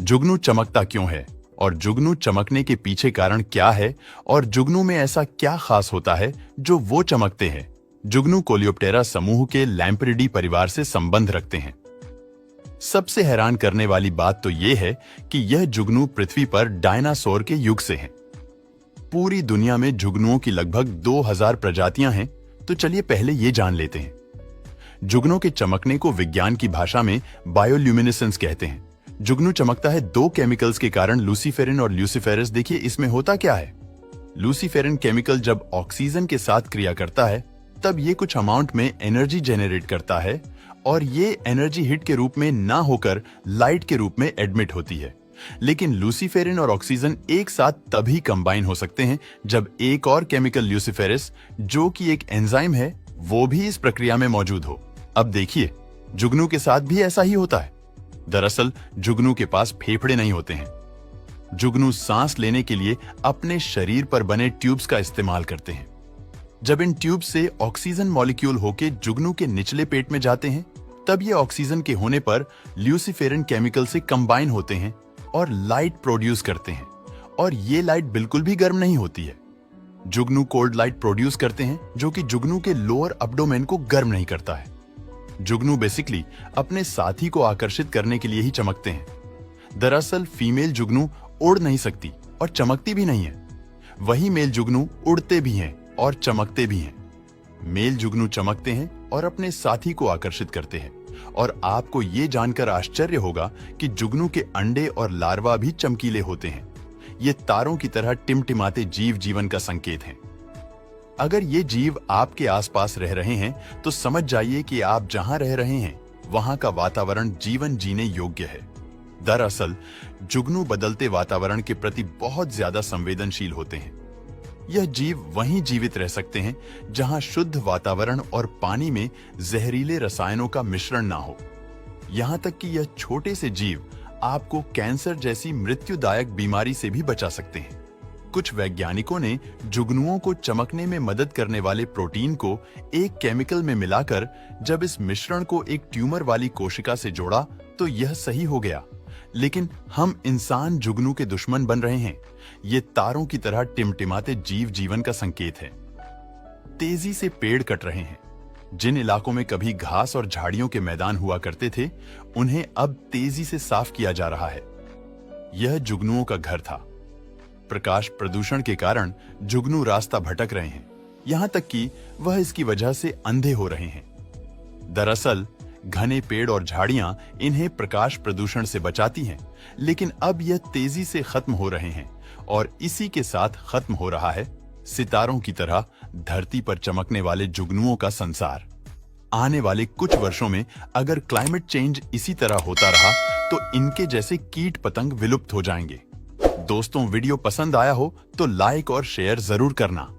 जुगनू चमकता क्यों है और जुगनू चमकने के पीछे कारण क्या है और जुगनू में ऐसा क्या खास होता है जो वो चमकते हैं। जुगनू कोलियोप्टेरा समूह के लैम्प्रिडी परिवार से संबंध रखते हैं। सबसे हैरान करने वाली बात तो यह है कि यह जुगनू पृथ्वी पर डायनासोर के युग से हैं। पूरी दुनिया में जुगनुओं की लगभग 2000 प्रजातियां हैं, तो चलिए पहले ये जान लेते हैं। जुगनू के चमकने को विज्ञान की भाषा में बायोल्यूमिनेसेंस कहते हैं। जुगनू चमकता है दो केमिकल्स के कारण, लूसीफेरिन और ल्यूसीफेरस। देखिए इसमें होता क्या है। लूसीफेरिन केमिकल जब ऑक्सीजन के साथ क्रिया करता है तब ये कुछ अमाउंट में एनर्जी जेनरेट करता है और ये एनर्जी हीट के रूप में ना होकर लाइट के रूप में एडमिट होती है। लेकिन लूसीफेरिन और ऑक्सीजन एक साथ तभी कंबाइन हो सकते हैं जब एक और केमिकल ल्यूसीफेरस, जो कि एक एंजाइम है, वो भी इस प्रक्रिया में मौजूद हो। अब देखिए, जुगनू के साथ भी ऐसा ही होता है। दरअसल जुगनू के पास फेफड़े नहीं होते हैं। जुगनू सांस लेने के लिए अपने शरीर पर बने ट्यूब्स का इस्तेमाल करते हैं। जब इन ट्यूब से ऑक्सीजन मॉलिक्यूल होके जुगनू के निचले पेट में जाते हैं, तब ये ऑक्सीजन के होने पर ल्यूसीफेरिन केमिकल से कंबाइन होते हैं और लाइट प्रोड्यूस करते हैं। और ये लाइट बिल्कुल भी गर्म नहीं होती है। जुगनू कोल्ड लाइट प्रोड्यूस करते हैं, जो कि जुगनू के लोअर एब्डोमेन को गर्म नहीं करता है। जुगनू बेसिकली अपने साथी को आकर्षित करने के लिए ही चमकते हैं। दरअसल फीमेल जुगनू उड़ नहीं सकती और चमकती भी नहीं है। वही मेल जुगनू उड़ते भी हैं और चमकते भी हैं। मेल जुगनू चमकते हैं और अपने साथी को आकर्षित करते हैं। और आपको ये जानकर आश्चर्य होगा कि जुगनू के अंडे और लार्वा भी चमकीले होते हैं। ये तारों की तरह टिमटिमाते जीव जीवन का संकेत हैं। अगर ये जीव आपके आसपास रह रहे हैं तो समझ जाइए कि आप जहां रह रहे हैं वहां का वातावरण जीवन जीने योग्य है। दरअसल जुगनू बदलते वातावरण के प्रति बहुत ज्यादा संवेदनशील होते हैं। यह जीव वहीं जीवित रह सकते हैं जहां शुद्ध वातावरण और पानी में जहरीले रसायनों का मिश्रण ना हो। यहां तक कि यह छोटे से जीव आपको कैंसर जैसी मृत्युदायक बीमारी से भी बचा सकते हैं। कुछ वैज्ञानिकों ने जुगनुओं को चमकने में मदद करने वाले प्रोटीन को एक केमिकल में मिलाकर जब इस मिश्रण को एक ट्यूमर वाली कोशिका से जोड़ा तो यह सही हो गया। लेकिन हम इंसान जुगनू के दुश्मन बन रहे हैं। ये तारों की तरह टिमटिमाते जीव जीवन का संकेत है। तेजी से पेड़ कट रहे हैं। जिन इलाकों में कभी घास और झाड़ियों के मैदान हुआ करते थे, उन्हें अब तेजी से साफ किया जा रहा है। यह जुगनुओं का घर था। प्रकाश प्रदूषण के कारण जुगनू रास्ता भटक रहे हैं, यहां तक कि वह इसकी वजह से अंधे हो रहे हैं। दरअसल घने पेड़ और झाड़ियां इन्हें प्रकाश प्रदूषण से बचाती हैं, लेकिन अब यह तेजी से खत्म हो रहे हैं और इसी के साथ खत्म हो रहा है सितारों की तरह धरती पर चमकने वाले जुगनुओं का संसार। आने वाले कुछ वर्षों में अगर क्लाइमेट चेंज इसी तरह होता रहा तो इनके जैसे कीट पतंग विलुप्त हो जाएंगे। दोस्तों, वीडियो पसंद आया हो तो लाइक और शेयर जरूर करना।